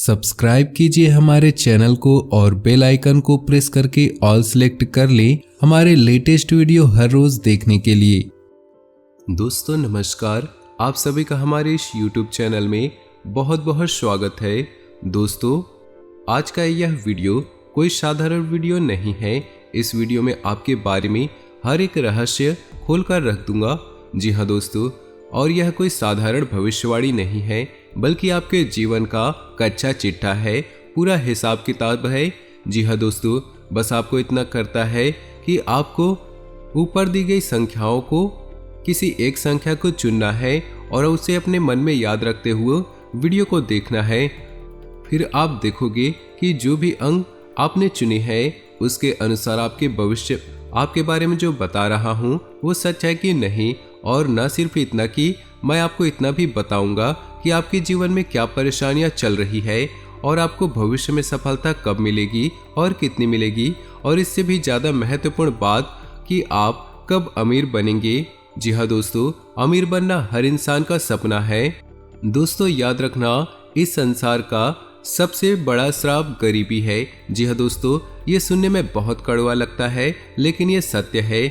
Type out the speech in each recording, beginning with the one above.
Subscribe कीजिए हमारे channel को और बेल आइकन को प्रेस करके ऑल सेलेक्ट कर लें हमारे लेटेस्ट वीडियो हर रोज देखने के लिए। दोस्तों नमस्कार, आप सभी का हमारे इस YouTube चैनल में बहुत बहुत स्वागत है। दोस्तों आज का यह वीडियो कोई साधारण वीडियो नहीं है। इस वीडियो में आपके बारे में हर एक रहस्य खोलकर रख दूंगा। जी हाँ दोस्तों, और यह कोई साधारण भविष्यवाणी नहीं है बल्कि आपके जीवन का कच्चा चिट्ठा है, पूरा हिसाब किताब है। जी हाँ दोस्तों, बस आपको इतना करता है कि आपको ऊपर दी गई संख्याओं को किसी एक संख्या को चुनना है और उसे अपने मन में याद रखते हुए वीडियो को देखना है। फिर आप देखोगे कि जो भी अंक आपने चुनी है उसके अनुसार आपके भविष्य आपके बारे में जो बता रहा हूँ वो सच है कि नहीं। और न सिर्फ इतना कि मैं आपको इतना भी बताऊंगा कि आपके जीवन में क्या परेशानियां चल रही है और आपको भविष्य में सफलता कब मिलेगी और कितनी मिलेगी, और इससे भी ज़्यादा महत्वपूर्ण बात कि आप कब अमीर बनेंगे। जी हाँ दोस्तों, अमीर बनना हर इंसान का सपना है। दोस्तों याद रखना, इस संसार का सबसे बड़ा श्राप गरीबी है। जी हाँ दोस्तों, ये सुनने में बहुत कड़वा लगता है लेकिन ये सत्य है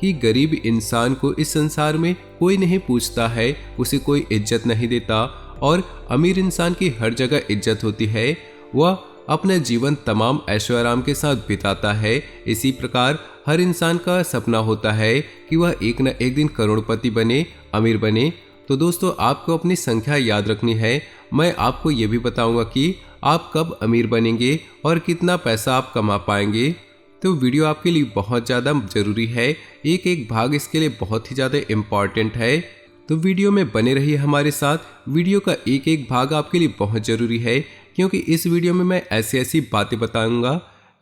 कि गरीब इंसान को इस संसार में कोई नहीं पूछता है, उसे कोई इज्जत नहीं देता, और अमीर इंसान की हर जगह इज्जत होती है। वह अपना जीवन तमाम ऐशो आराम के साथ बिताता है। इसी प्रकार हर इंसान का सपना होता है कि वह एक न एक दिन करोड़पति बने, अमीर बने। तो दोस्तों आपको अपनी संख्या याद रखनी है। मैं आपको ये भी बताऊंगा कि आप कब अमीर बनेंगे और कितना पैसा आप कमा पाएंगे। तो वीडियो आपके लिए बहुत ज़्यादा ज़रूरी है, एक एक भाग इसके लिए बहुत ही ज़्यादा इम्पॉर्टेंट है। तो वीडियो में बने रहिए हमारे साथ। वीडियो का एक एक भाग आपके लिए बहुत ज़रूरी है क्योंकि इस वीडियो में मैं ऐसी ऐसी बातें बताऊंगा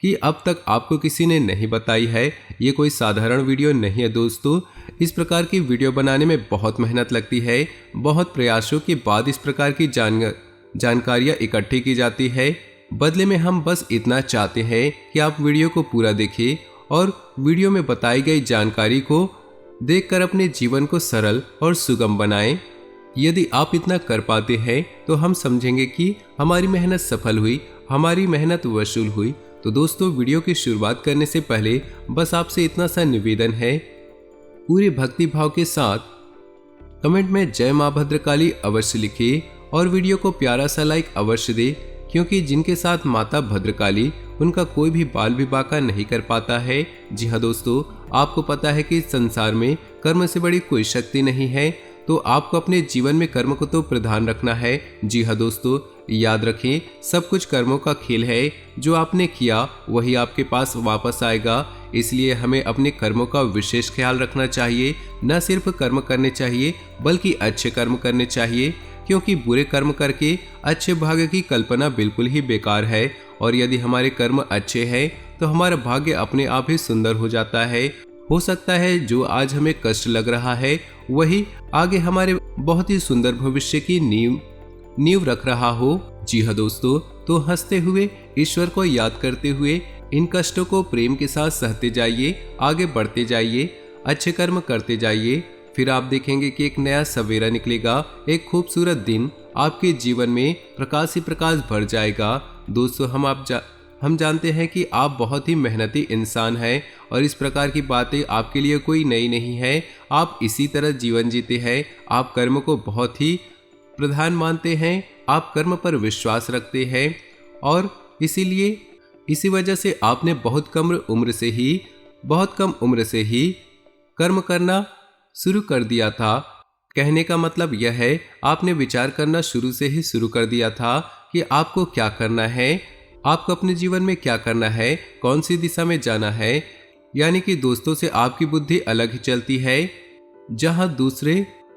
कि अब तक आपको किसी ने नहीं बताई है। ये कोई साधारण वीडियो नहीं है दोस्तों। इस प्रकार की वीडियो बनाने में बहुत मेहनत लगती है, बहुत प्रयासों के बाद इस प्रकार की जानकारियाँ इकट्ठी की जाती है। बदले में हम बस इतना चाहते हैं कि आप वीडियो को पूरा देखें और वीडियो में बताई गई जानकारी को देखकर अपने जीवन को सरल और सुगम बनाएं। यदि आप इतना कर पाते हैं तो हम समझेंगे कि हमारी मेहनत सफल हुई, हमारी मेहनत वसूल हुई। तो दोस्तों वीडियो की शुरुआत करने से पहले बस आपसे इतना सा निवेदन है, पूरे भक्ति भाव के साथ कमेंट में जय मां भद्रकाली अवश्य लिखिए और वीडियो को प्यारा सा लाइक अवश्य दे, क्योंकि जिनके साथ माता भद्रकाली उनका कोई भी बाल विवाह का नहीं कर पाता है। जी हाँ दोस्तों, आपको पता है कि इस संसार में कर्म से बड़ी कोई शक्ति नहीं है, तो आपको अपने जीवन में कर्म को तो प्रधान रखना है। जी हाँ दोस्तों, याद रखें सब कुछ कर्मों का खेल है। जो आपने किया वही आपके पास वापस आएगा, इसलिए हमें अपने कर्मों का विशेष ख्याल रखना चाहिए। न सिर्फ कर्म करने चाहिए बल्कि अच्छे कर्म करने चाहिए, क्योंकि बुरे कर्म करके अच्छे भाग्य की कल्पना बिल्कुल ही बेकार है। और यदि हमारे कर्म अच्छे हैं तो हमारा भाग्य अपने आप ही सुंदर हो जाता है। हो सकता है जो आज हमें कष्ट लग रहा है वही आगे हमारे बहुत ही सुंदर भविष्य की नींव रख रहा हो। जी हाँ दोस्तों, तो हंसते हुए ईश्वर को याद करते हुए इन कष्टों को प्रेम के साथ सहते जाइए, आगे बढ़ते जाइए, अच्छे कर्म करते जाइए। फिर आप देखेंगे कि एक नया सवेरा निकलेगा, एक खूबसूरत दिन आपके जीवन में प्रकाश ही प्रकाश भर जाएगा। दोस्तों हम जानते हैं कि आप बहुत ही मेहनती इंसान हैं और इस प्रकार की बातें आपके लिए कोई नई नहीं है। आप इसी तरह जीवन जीते हैं। आप कर्म को बहुत ही प्रधान मानते हैं, आप कर्म पर विश्वास रखते हैं और इसी वजह से आपने बहुत कम उम्र से ही कर्म करना शुरू कर दिया था। कहने का मतलब यह है आपने विचार करना शुरू कर दिया था कि आपको क्या करना है, आपको अपने जीवन में क्या करना है, कौन सी दिशा में जाना है। यानी कि दोस्तों से आपकी बुद्धि अलग ही चलती है। जहां दूसरे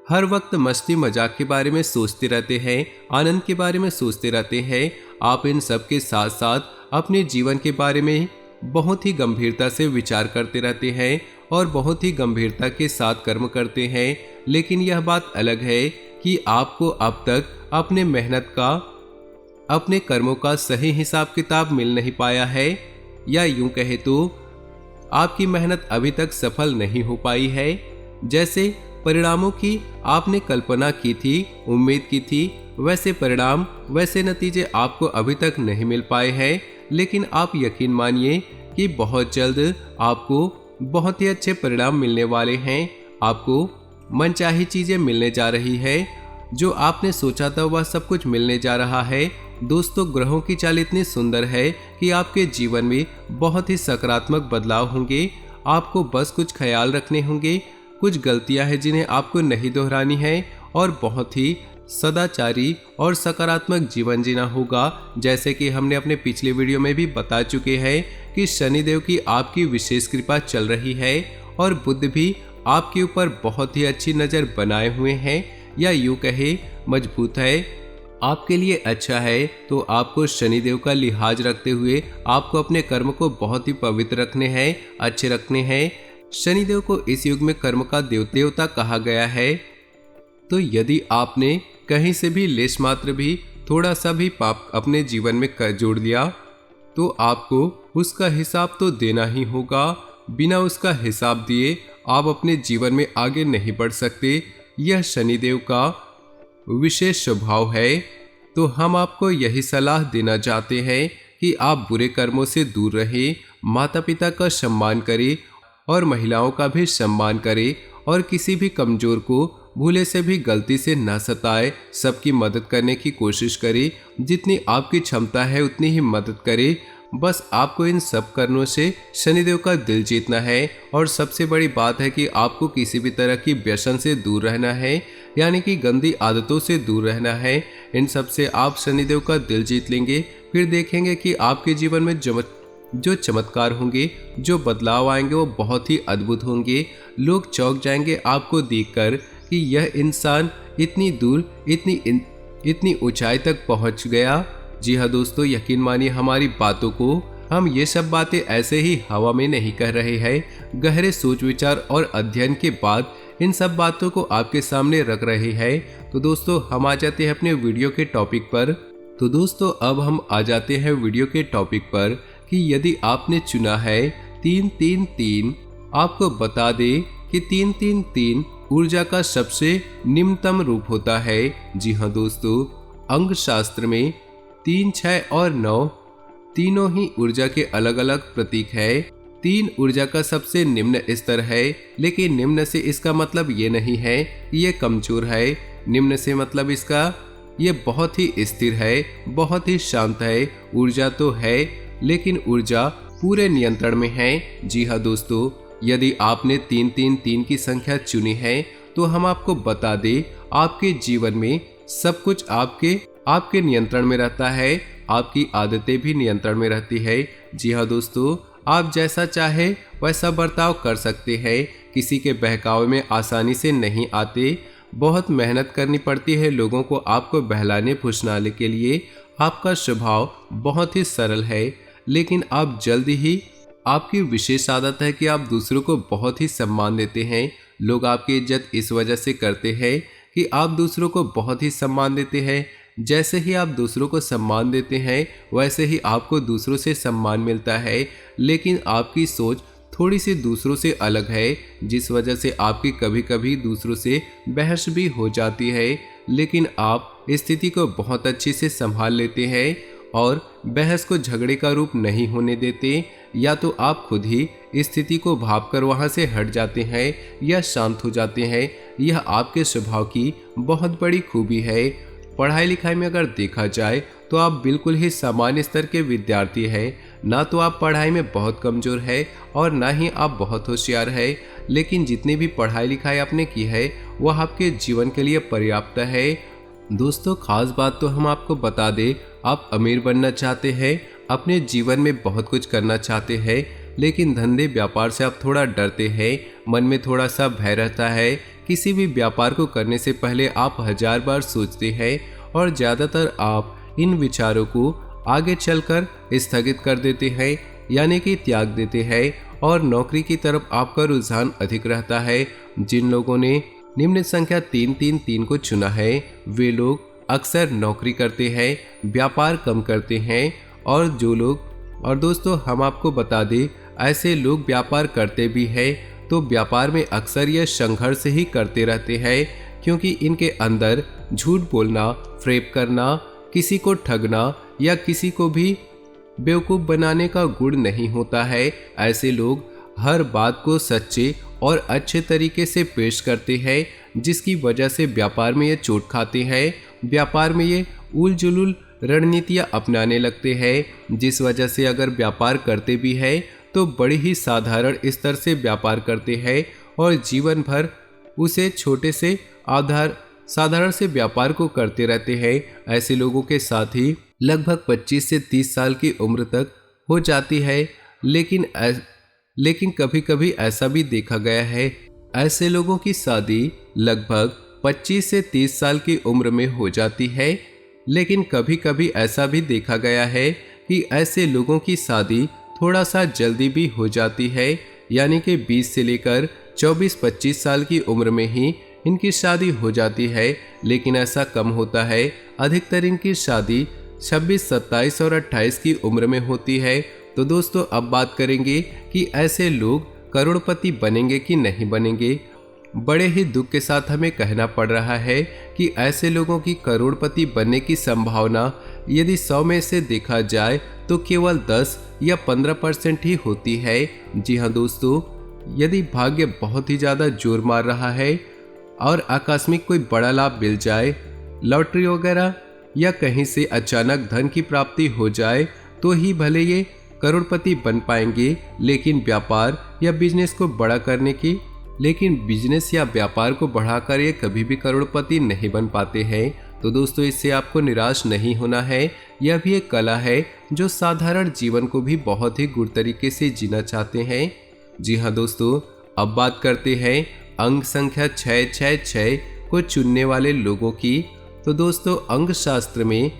हर वक्त मस्ती मजाक के बारे में सोचते रहते हैं, आनंद के बारे में सोचते रहते हैं, आप इन सब के साथ साथ अपने जीवन के बारे में बहुत ही गंभीरता से विचार करते रहते हैं और बहुत ही गंभीरता के साथ कर्म करते हैं। लेकिन यह बात अलग है कि आपको अब तक अपने मेहनत का, अपने कर्मों का सही हिसाब किताब मिल नहीं पाया है, या यूं कहे तो आपकी मेहनत अभी तक सफल नहीं हो पाई है। जैसे परिणामों की आपने कल्पना की थी, उम्मीद की थी, वैसे परिणाम, वैसे नतीजे आपको अभी तक नहीं मिल पाए हैं। लेकिन आप यकीन मानिए कि बहुत जल्द आपको बहुत ही अच्छे परिणाम मिलने वाले हैं। आपको मनचाही चीजें मिलने जा रही है। जो आपने सोचा था वह सब कुछ मिलने जा रहा है। दोस्तों, ग्रहों की चाल इतनी सुंदर है कि आपके जीवन में बहुत ही सकारात्मक बदलाव होंगे। आपको बस कुछ ख्याल रखने होंगे, कुछ गलतियां हैं जिन्हें आपको नहीं दोहरानी है, और बहुत ही सदाचारी और सकारात्मक जीवन जीना होगा। जैसे कि हमने अपने पिछले वीडियो में भी बता चुके हैं कि शनिदेव की आपकी विशेष कृपा चल रही है और बुध भी आपके ऊपर बहुत ही अच्छी नजर बनाए हुए हैं, या यूं कहे मजबूत है, आपके लिए अच्छा है। तो आपको शनिदेव का लिहाज रखते हुए आपको अपने कर्म को बहुत ही पवित्र रखने हैं, अच्छे रखने हैं। शनिदेव को इस युग में कर्म का देवता कहा गया है। तो यदि आपने कहीं से भी लेश मात्र भी थोड़ा सा भी पाप अपने जीवन में जोड़ लिया तो आपको उसका हिसाब तो देना ही होगा। बिना उसका हिसाब दिए आप अपने जीवन में आगे नहीं बढ़ सकते। यह शनिदेव का विशेष स्वभाव है। तो हम आपको यही सलाह देना चाहते हैं कि आप बुरे कर्मों से दूर रहें, माता पिता का सम्मान करें और महिलाओं का भी सम्मान करें, और किसी भी कमजोर को भूले से भी गलती से न सताए। सबकी मदद करने की कोशिश करें, जितनी आपकी क्षमता है उतनी ही मदद करें। बस आपको इन सब कर्मों से शनिदेव का दिल जीतना है। और सबसे बड़ी बात है कि आपको किसी भी तरह की व्यसन से दूर रहना है, यानी कि गंदी आदतों से दूर रहना है। इन सब से आप शनिदेव का दिल जीत लेंगे, फिर देखेंगे कि आपके जीवन में जो चमत्कार होंगे, जो बदलाव आएंगे वो बहुत ही अद्भुत होंगे। लोग चौंक जाएंगे आपको देखकर कि यह इंसान इतनी दूर, इतनी ऊंचाई तक पहुंच गया। जी हाँ दोस्तों, यकीन मानिए हमारी बातों को, हम ये सब बातें ऐसे ही हवा में नहीं कह रहे हैं। गहरे सोच विचार और अध्ययन के बाद इन सब बातों को आपके सामने रख रहे हैं। तो दोस्तों, हम आ जाते हैं अपने वीडियो के टॉपिक पर। तो दोस्तों, अब हम आ जाते हैं वीडियो के टॉपिक पर कि यदि आपने चुना है 333, आपको बता दे कि 333 ऊर्जा का सबसे निम्नतम रूप होता है। जी हाँ दोस्तों, अंग शास्त्र में 3, 6 और 9 तीनों ही ऊर्जा के अलग अलग प्रतीक है। 3 ऊर्जा का सबसे निम्न स्तर है, लेकिन निम्न से इसका मतलब ये नहीं है कि ये कमजोर है। निम्न से मतलब इसका ये बहुत ही स्थिर है, बहुत ही शांत है। ऊर्जा तो है, लेकिन ऊर्जा पूरे नियंत्रण में है। जी हाँ दोस्तों, यदि आपने 333 की संख्या चुनी है तो हम आपको बता दें, आपके जीवन में सब कुछ आपके नियंत्रण में रहता है। आपकी आदतें भी नियंत्रण में रहती है। जी हाँ दोस्तों, आप जैसा चाहे वैसा बर्ताव कर सकते हैं। किसी के बहकावे में आसानी से नहीं आते। बहुत मेहनत करनी पड़ती है लोगों को आपको बहलाने फुसलाने के लिए। आपका स्वभाव बहुत ही सरल है, लेकिन आप जल्दी ही, आपकी विशेष आदत है कि आप दूसरों को बहुत ही सम्मान देते हैं। लोग आपकी इज्जत इस वजह से करते हैं कि आप दूसरों को बहुत ही सम्मान देते हैं। जैसे ही आप दूसरों को सम्मान देते हैं वैसे ही आपको दूसरों से सम्मान मिलता है। लेकिन आपकी सोच थोड़ी सी दूसरों से अलग है, जिस वजह से आपकी कभी कभी दूसरों से बहस भी हो जाती है। लेकिन आप स्थिति को बहुत अच्छे से संभाल लेते हैं और बहस को झगड़े का रूप नहीं होने देते। या तो आप खुद ही स्थिति को भांपकर वहां से हट जाते हैं या शांत हो जाते हैं। यह आपके स्वभाव की बहुत बड़ी खूबी है। पढ़ाई लिखाई में अगर देखा जाए तो आप बिल्कुल ही सामान्य स्तर के विद्यार्थी हैं। ना तो आप पढ़ाई में बहुत कमजोर है और ना ही आप बहुत होशियार है। लेकिन जितनी भी पढ़ाई लिखाई आपने की है वह आपके जीवन के लिए पर्याप्त है। दोस्तों, खास बात तो हम आपको बता दें, आप अमीर बनना चाहते हैं, अपने जीवन में बहुत कुछ करना चाहते हैं, लेकिन धंधे व्यापार से आप थोड़ा डरते हैं। मन में थोड़ा सा भय रहता है। किसी भी व्यापार को करने से पहले आप 1000 बार सोचते हैं और ज़्यादातर आप इन विचारों को आगे चलकर स्थगित कर देते हैं, यानी कि त्याग देते हैं। और नौकरी की तरफ आपका रुझान अधिक रहता है। जिन लोगों ने निम्न संख्या 333 को चुना है वे लोग अक्सर नौकरी करते हैं, व्यापार कम करते हैं। और दोस्तों, हम आपको बता दें, ऐसे लोग व्यापार करते भी हैं तो व्यापार में अक्सर ये संघर्ष ही करते रहते हैं, क्योंकि इनके अंदर झूठ बोलना, फ्रेब करना, किसी को ठगना या किसी को भी बेवकूफ़ बनाने का गुण नहीं होता है। ऐसे लोग हर बात को सच्चे और अच्छे तरीके से पेश करते हैं, जिसकी वजह से व्यापार में ये चोट खाते हैं। व्यापार में ये उल जुलूल रणनीतियाँ अपनाने लगते हैं, जिस वजह से अगर व्यापार करते भी हैं तो बड़ी ही साधारण स्तर से व्यापार करते हैं और जीवन भर उसे छोटे से साधारण से व्यापार को करते रहते हैं। ऐसे लोगों के साथ ही लगभग 25 से 30 साल की उम्र तक हो जाती है, लेकिन कभी कभी ऐसा भी देखा गया है ऐसे लोगों की शादी लगभग 25 से 30 साल की उम्र में हो जाती है, लेकिन कभी कभी ऐसा भी देखा गया है कि ऐसे लोगों की शादी थोड़ा सा जल्दी भी हो जाती है, यानी कि 20 से लेकर 24-25 साल की उम्र में ही इनकी शादी हो जाती है। लेकिन ऐसा कम होता है, अधिकतर इनकी शादी 26, 27 और 28 की उम्र में होती है। तो दोस्तों अब बात करेंगे कि ऐसे लोग करोड़पति बनेंगे कि नहीं बनेंगे। बड़े ही दुख के साथ हमें कहना पड़ रहा है कि ऐसे लोगों की करोड़पति बनने की संभावना यदि 100 में से देखा जाए तो केवल 10 या 15% ही होती है। जी हाँ दोस्तों, यदि भाग्य बहुत ही ज़्यादा जोर मार रहा है और आकस्मिक कोई बड़ा लाभ मिल जाए, लॉटरी वगैरह या कहीं से अचानक धन की प्राप्ति हो जाए, तो ही भले ये करोड़पति बन पाएंगे। लेकिन बिजनेस या व्यापार को बढ़ाकर ये कभी भी करोड़पति नहीं बन पाते हैं। तो दोस्तों इससे आपको निराश नहीं होना है। यह भी एक कला है जो साधारण जीवन को भी बहुत ही गुड़ तरीके से जीना चाहते हैं। जी हाँ दोस्तों, अब बात करते हैं अंक संख्या 666 को चुनने वाले लोगों की। तो दोस्तों अंक शास्त्र में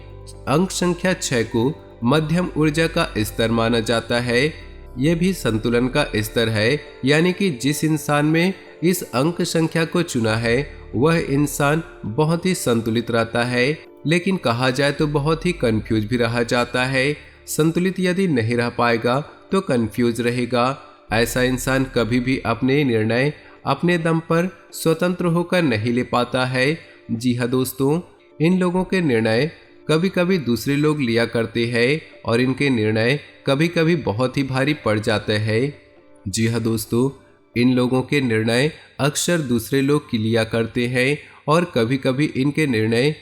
अंक संख्या 6 को मध्यम ऊर्जा का स्तर माना जाता है। यह भी संतुलन का स्तर है, यानी कि जिस इंसान में इस अंक संख्या को चुना है वह इंसान बहुत ही संतुलित रहता है। लेकिन कहा जाए तो बहुत ही कंफ्यूज भी रहा जाता है। संतुलित यदि नहीं रह पाएगा तो कंफ्यूज रहेगा। ऐसा इंसान कभी भी अपने निर्णय अपने दम पर स्वतंत्र होकर नहीं ले पाता है। जी हाँ दोस्तों, इन लोगों के निर्णय कभी कभी दूसरे लोग लिया करते हैं और इनके निर्णय कभी कभी बहुत ही भारी पड़ जाते हैं। जी हाँ दोस्तों, इन लोगों के निर्णय अक्सर दूसरे लोग लिया करते हैं और कभी कभी इनके निर्णय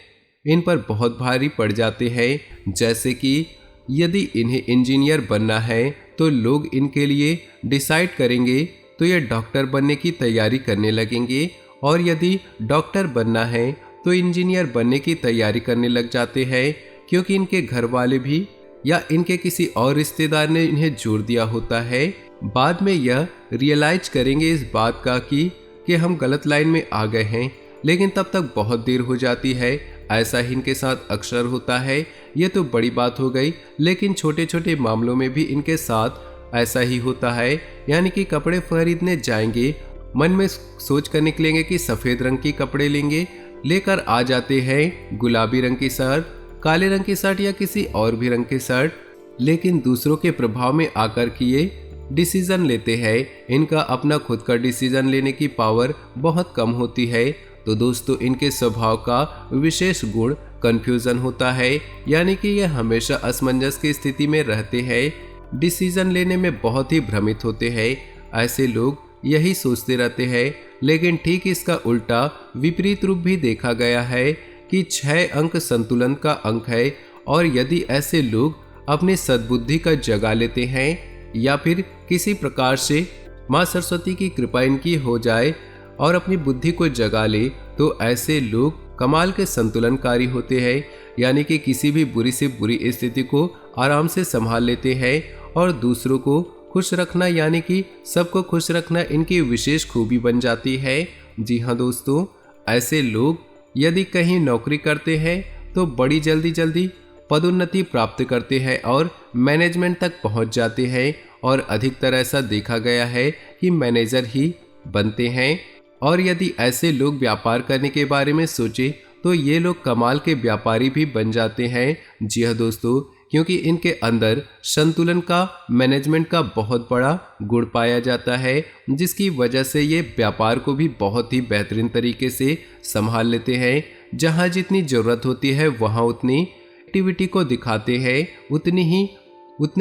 इन पर बहुत भारी पड़ जाते हैं। जैसे कि यदि इन्हें इंजीनियर बनना है तो लोग इनके लिए डिसाइड करेंगे तो ये डॉक्टर बनने की तैयारी करने लगेंगे, और यदि डॉक्टर बनना है तो इंजीनियर बनने की तैयारी करने लग जाते हैं, क्योंकि इनके घर वाले भी या इनके किसी और रिश्तेदार ने इन्हें जोर दिया होता है। बाद में यह रियलाइज करेंगे इस बात का कि हम गलत लाइन में आ गए हैं, लेकिन तब तक बहुत देर हो जाती है। ऐसा ही इनके साथ अक्सर होता है। ये तो बड़ी बात हो गई, लेकिन छोटे छोटे मामलों में भी इनके साथ ऐसा ही होता है। यानी कि कपड़े खरीदने जाएंगे, मन में सोच कर निकलेंगे कि सफ़ेद रंग के कपड़े लेंगे, लेकर आ जाते हैं गुलाबी रंग की शर्ट, काले रंग की शर्ट या किसी और भी रंग की शर्ट, लेकिन दूसरों के प्रभाव में आकर किए डिसीजन लेते हैं। इनका अपना खुद का डिसीजन लेने की पावर बहुत कम होती है। तो दोस्तों इनके स्वभाव का विशेष गुण कंफ्यूजन होता है, यानी कि यह हमेशा असमंजस की स्थिति में रहते हैं, डिसीजन लेने में बहुत ही भ्रमित होते हैं। ऐसे लोग यही सोचते रहते हैं, लेकिन ठीक इसका उल्टा विपरीत रूप भी देखा गया है कि 6 अंक संतुलन का अंक है। और यदि ऐसे लोग अपनी सद्बुद्धि का जगा लेते हैं या फिर किसी प्रकार से माँ सरस्वती की कृपा इनकी हो जाए और अपनी बुद्धि को जगा ले, तो ऐसे लोग कमाल के संतुलनकारी होते हैं। यानी कि किसी भी बुरी से बुरी स्थिति को आराम से संभाल लेते हैं और दूसरों को खुश रखना, यानी कि सबको खुश रखना इनकी विशेष खूबी बन जाती है। जी हाँ दोस्तों, ऐसे लोग यदि कहीं नौकरी करते हैं तो बड़ी जल्दी पदोन्नति प्राप्त करते हैं और मैनेजमेंट तक पहुंच जाते हैं, और अधिकतर ऐसा देखा गया है कि मैनेजर ही बनते हैं। और यदि ऐसे लोग व्यापार करने के बारे में सोचे तो ये लोग कमाल के व्यापारी भी बन जाते हैं। जी हाँ दोस्तों, क्योंकि इनके अंदर संतुलन का, मैनेजमेंट का बहुत बड़ा गुण पाया जाता है, जिसकी वजह से ये व्यापार को भी बहुत ही बेहतरीन तरीके से संभाल लेते हैं। जहाँ जितनी ज़रूरत होती है वहाँ उतनी एक्टिविटी को दिखाते हैं, उतने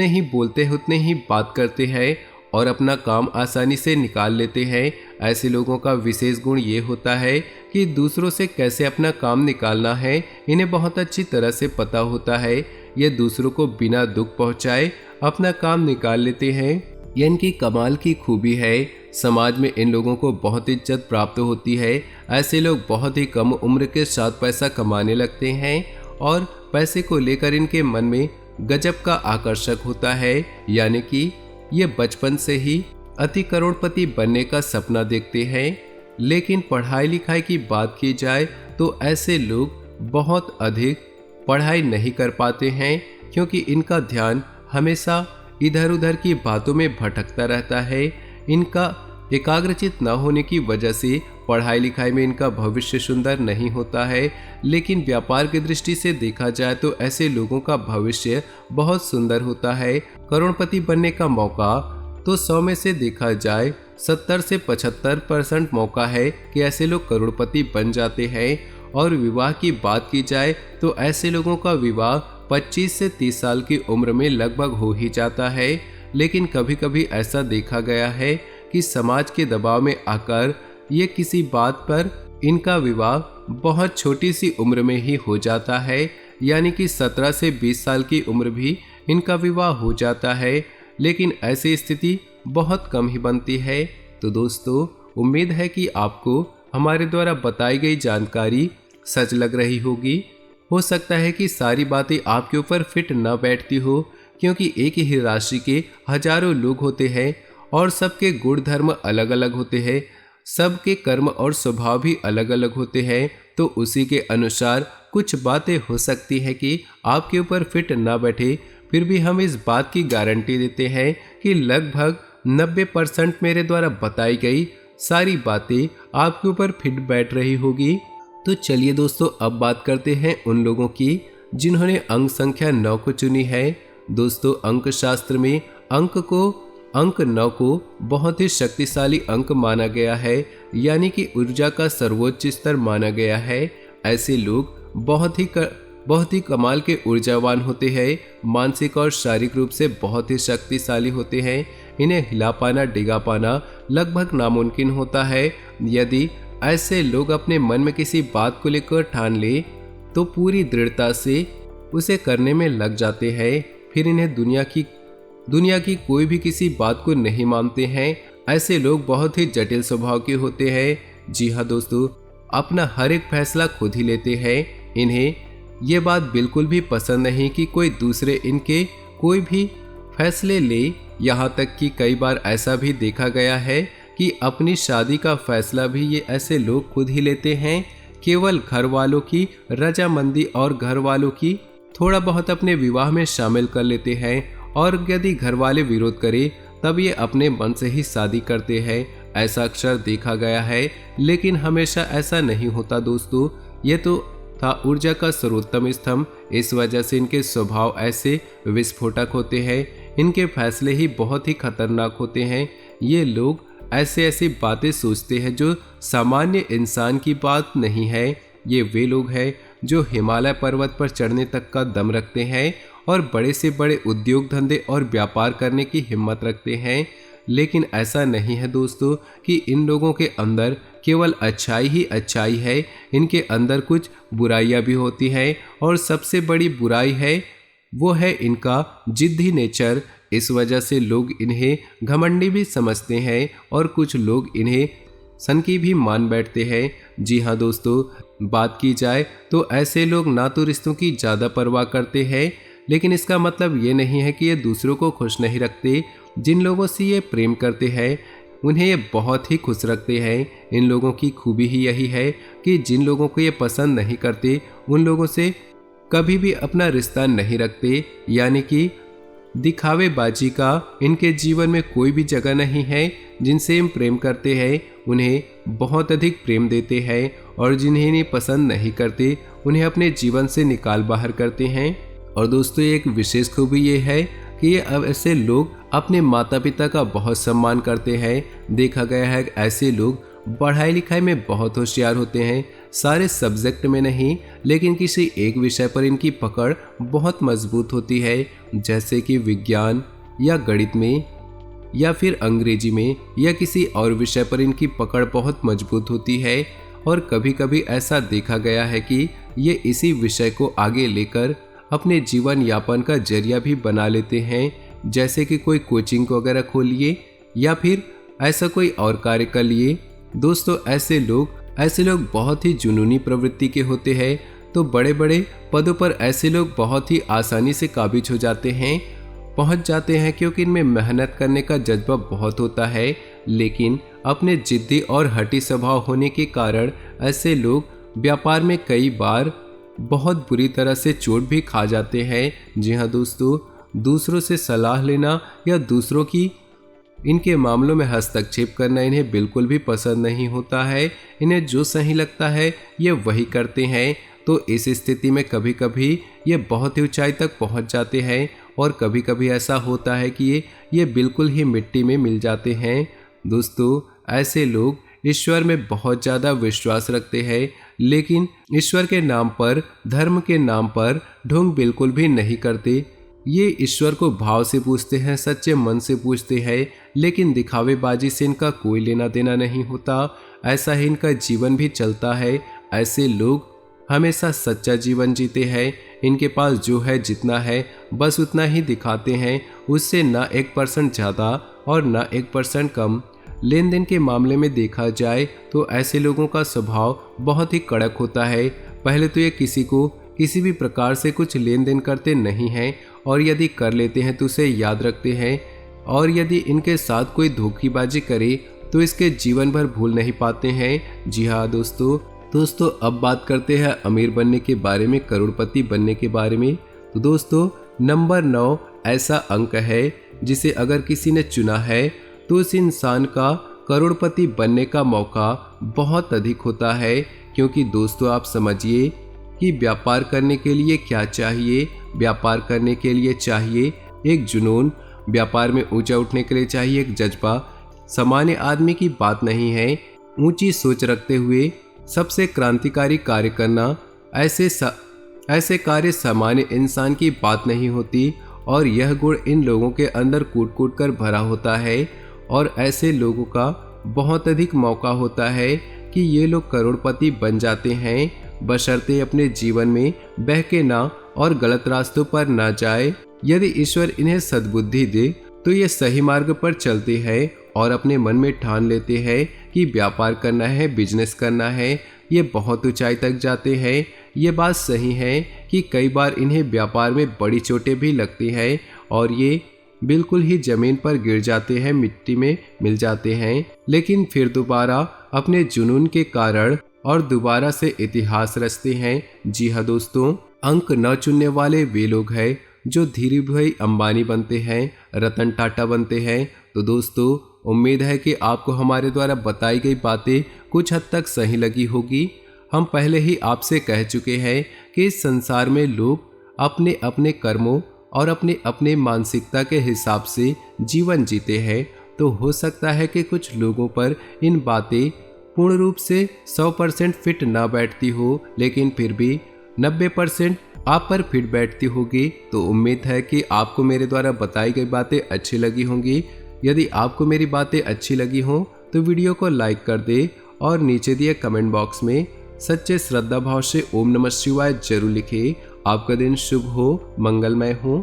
ही बोलते हैं, उतने ही बात करते हैं और अपना काम आसानी से निकाल लेते हैं। ऐसे लोगों का विशेष गुण ये होता है कि दूसरों से कैसे अपना काम निकालना है इन्हें बहुत अच्छी तरह से पता होता है। ये दूसरों को बिना दुख पहुंचाए अपना काम निकाल लेते हैं। यह इनकी कमाल की खूबी है। समाज में इन लोगों को बहुत इज्जत प्राप्त होती है। ऐसे लोग बहुत ही कम उम्र के साथ पैसा कमाने लगते हैं और पैसे को लेकर इनके मन में गजब का आकर्षक होता है, यानी कि ये बचपन से ही अति करोड़पति बनने का सपना देखते हैं। लेकिन पढ़ाई लिखाई की बात की जाए तो ऐसे लोग बहुत अधिक पढ़ाई नहीं कर पाते हैं, क्योंकि इनका ध्यान हमेशा इधर उधर की बातों में भटकता रहता है। इनका एकाग्रचित न होने की वजह से पढ़ाई लिखाई में इनका भविष्य सुंदर नहीं होता है। लेकिन व्यापार की दृष्टि से देखा जाए तो ऐसे लोगों का भविष्य बहुत सुंदर होता है। करोड़पति बनने का मौका तो 100 में से देखा जाए 70 से 75% मौका है कि ऐसे लोग करोड़पति बन जाते हैं। और विवाह की बात की जाए तो ऐसे लोगों का विवाह 25 से 30 साल की उम्र में लगभग हो ही जाता है। लेकिन कभी कभी ऐसा देखा गया है कि समाज के दबाव में आकर ये किसी बात पर इनका विवाह बहुत छोटी सी उम्र में ही हो जाता है, यानी कि 17 से 20 साल की उम्र भी इनका विवाह हो जाता है। लेकिन ऐसी स्थिति बहुत कम ही बनती है। तो दोस्तों, उम्मीद है कि आपको हमारे द्वारा बताई गई जानकारी सच लग रही होगी। हो सकता है कि सारी बातें आपके ऊपर फिट न बैठती हो, क्योंकि एक ही राशि के हजारों लोग होते हैं और सबके गुण धर्म अलग अलग होते हैं, सबके कर्म और स्वभाव भी अलग अलग होते हैं। तो उसी के अनुसार कुछ बातें हो सकती हैं कि आपके ऊपर फिट ना बैठे। फिर भी हम इस बात की गारंटी देते हैं कि लगभग 90% मेरे द्वारा बताई गई सारी बातें आपके ऊपर फिट बैठ रही होगी। तो चलिए दोस्तों, अब बात करते हैं उन लोगों की जिन्होंने अंक संख्या 9 को चुनी है। दोस्तों, अंक शास्त्र में अंक 9 को बहुत ही शक्तिशाली अंक माना गया है, यानी कि ऊर्जा का सर्वोच्च स्तर माना गया है। ऐसे लोग बहुत ही कमाल के ऊर्जावान होते हैं, मानसिक और शारीरिक रूप से बहुत ही शक्तिशाली होते हैं। इन्हें हिला पाना, डिगा पाना लगभग नामुमकिन होता है। यदि ऐसे लोग अपने मन में किसी बात को लेकर ठान ले तो पूरी दृढ़ता से उसे करने में लग जाते हैं। फिर इन्हें दुनिया की कोई भी किसी बात को नहीं मानते हैं। ऐसे लोग बहुत ही जटिल स्वभाव के होते हैं। जी हाँ दोस्तों, अपना हर एक फैसला खुद ही लेते हैं। इन्हें ये बात बिल्कुल भी पसंद नहीं कि कोई दूसरे इनके कोई भी फैसले ले। यहाँ तक कि कई बार ऐसा भी देखा गया है कि अपनी शादी का फैसला भी ये ऐसे लोग खुद ही लेते हैं। केवल घर वालों की रजामंदी और घर वालों की थोड़ा बहुत अपने विवाह में शामिल कर लेते हैं, और यदि घर वाले विरोध करें तब ये अपने मन से ही शादी करते हैं। ऐसा अक्सर देखा गया है, लेकिन हमेशा ऐसा नहीं होता दोस्तों। ये तो था ऊर्जा का सर्वोत्तम स्तंभ। इस वजह से इनके स्वभाव ऐसे विस्फोटक होते हैं। इनके फैसले ही बहुत ही खतरनाक होते हैं। ये लोग ऐसी बातें सोचते हैं जो सामान्य इंसान की बात नहीं है। ये वे लोग हैं जो हिमालय पर्वत पर चढ़ने तक का दम रखते हैं और बड़े से बड़े उद्योग धंधे और व्यापार करने की हिम्मत रखते हैं। लेकिन ऐसा नहीं है दोस्तों कि इन लोगों के अंदर केवल अच्छाई ही अच्छाई है। इनके अंदर कुछ बुराइयां भी होती हैं, और सबसे बड़ी बुराई है वो है इनका जिद्दी नेचर। इस वजह से लोग इन्हें घमंडी भी समझते हैं और कुछ लोग इन्हें सनकी भी मान बैठते हैं। जी हाँ दोस्तों, बात की जाए तो ऐसे लोग ना तो रिश्तों की ज़्यादा परवाह करते हैं, लेकिन इसका मतलब ये नहीं है कि ये दूसरों को खुश नहीं रखते। जिन लोगों से ये प्रेम करते हैं उन्हें ये बहुत ही खुश रखते हैं। इन लोगों की खूबी ही यही है कि जिन लोगों को ये पसंद नहीं करते उन लोगों से कभी भी अपना रिश्ता नहीं रखते, यानी कि दिखावेबाजी का इनके जीवन में कोई भी जगह नहीं है। जिनसे हम प्रेम करते हैं उन्हें बहुत अधिक प्रेम देते हैं और जिन्हें इन्हें पसंद नहीं करते उन्हें अपने जीवन से निकाल बाहर करते हैं। और दोस्तों एक विशेष खूबी ये है कि ये अब ऐसे लोग अपने माता पिता का बहुत सम्मान करते हैं। देखा गया है ऐसे लोग पढ़ाई लिखाई में बहुत होशियार होते हैं, सारे सब्जेक्ट में नहीं लेकिन किसी एक विषय पर इनकी पकड़ बहुत मजबूत होती है, जैसे कि विज्ञान या गणित में या फिर अंग्रेजी में या किसी और विषय पर इनकी पकड़ बहुत मजबूत होती है। और कभी कभी ऐसा देखा गया है कि ये इसी विषय को आगे लेकर अपने जीवन यापन का जरिया भी बना लेते हैं, जैसे कि कोई कोचिंग वगैरह खोलिए या फिर ऐसा कोई और कार्य कर लिए। दोस्तों ऐसे लोग बहुत ही जुनूनी प्रवृत्ति के होते हैं, तो बड़े बड़े पदों पर ऐसे लोग बहुत ही आसानी से काबिज हो जाते हैं, पहुंच जाते हैं, क्योंकि इनमें मेहनत करने का जज्बा बहुत होता है। लेकिन अपने जिद्दी और हठी स्वभाव होने के कारण ऐसे लोग व्यापार में कई बार बहुत बुरी तरह से चोट भी खा जाते हैं। जी हाँ दोस्तों, दूसरों से सलाह लेना या दूसरों की इनके मामलों में हस्तक्षेप करना इन्हें बिल्कुल भी पसंद नहीं होता है। इन्हें जो सही लगता है ये वही करते हैं। तो इस स्थिति में कभी कभी ये बहुत ही ऊंचाई तक पहुंच जाते हैं और कभी कभी ऐसा होता है कि ये बिल्कुल ही मिट्टी में मिल जाते हैं। दोस्तों ऐसे लोग ईश्वर में बहुत ज़्यादा विश्वास रखते हैं, लेकिन ईश्वर के नाम पर, धर्म के नाम पर ढोंग बिल्कुल भी नहीं करते। ये ईश्वर को भाव से पूछते हैं, सच्चे मन से पूछते हैं, लेकिन दिखावेबाजी से इनका कोई लेना देना नहीं होता। ऐसा ही इनका जीवन भी चलता है। ऐसे लोग हमेशा सच्चा जीवन जीते हैं। इनके पास जो है जितना है बस उतना ही दिखाते हैं, उससे ना 1% ज़्यादा और ना 1% कम। लेन देन के मामले में देखा जाए तो ऐसे लोगों का स्वभाव बहुत ही कड़क होता है। पहले तो ये किसी को किसी भी प्रकार से कुछ लेन देन करते नहीं हैं, और यदि कर लेते हैं तो उसे याद रखते हैं, और यदि इनके साथ कोई धोखेबाजी करे तो इसके जीवन भर भूल नहीं पाते हैं। जी हाँ दोस्तों अब बात करते हैं अमीर बनने के बारे में, करोड़पति बनने के बारे में। तो दोस्तों नंबर 9 ऐसा अंक है जिसे अगर किसी ने चुना है तो उस इंसान का करोड़पति बनने का मौका बहुत अधिक होता है। क्योंकि दोस्तों आप समझिए कि व्यापार करने के लिए क्या चाहिए। व्यापार करने के लिए चाहिए एक जुनून, व्यापार में ऊंचा उठने के लिए चाहिए एक जज्बा। सामान्य आदमी की बात नहीं है ऊंची सोच रखते हुए सबसे क्रांतिकारी कार्य करना। ऐसे कार्य सामान्य इंसान की बात नहीं होती, और यह गुण इन लोगों के अंदर कूट कूट कर भरा होता है। और ऐसे लोगों का बहुत अधिक मौका होता है कि ये लोग करोड़पति बन जाते हैं, बशर्ते अपने जीवन में बहके ना और गलत रास्तों पर ना जाए। यदि ईश्वर इन्हें सद्बुद्धि दे तो ये सही मार्ग पर चलते हैं और अपने मन में ठान लेते हैं कि व्यापार करना है, बिजनेस करना है, ये बहुत ऊंचाई तक जाते हैं। ये बात सही है कि कई बार इन्हें व्यापार में बड़ी चोटें भी लगती हैं और ये बिल्कुल ही जमीन पर गिर जाते हैं, मिट्टी में मिल जाते हैं, लेकिन फिर दोबारा अपने जुनून के कारण और दोबारा से इतिहास रचते हैं। जी हाँ दोस्तों, अंक न चुनने वाले वे लोग हैं जो धीरू भाई अंबानी बनते हैं, रतन टाटा बनते हैं। तो दोस्तों उम्मीद है कि आपको हमारे द्वारा बताई गई बातें कुछ हद तक सही लगी होगी। हम पहले ही आपसे कह चुके हैं कि इस संसार में लोग अपने अपने कर्मों और अपने अपने मानसिकता के हिसाब से जीवन जीते हैं। तो हो सकता है कि कुछ लोगों पर इन बातें पूर्ण रूप से 100% फिट ना बैठती हो, लेकिन फिर भी 90% आप पर फिट बैठती होगी। तो उम्मीद है कि आपको मेरे द्वारा बताई गई बातें अच्छी लगी होंगी। यदि आपको मेरी बातें अच्छी लगी हों तो वीडियो को लाइक कर दे और नीचे दिए कमेंट बॉक्स में सच्चे श्रद्धा भाव से ओम नमः शिवाय जरूर लिखें। आपका दिन शुभ हो, मंगलमय हो।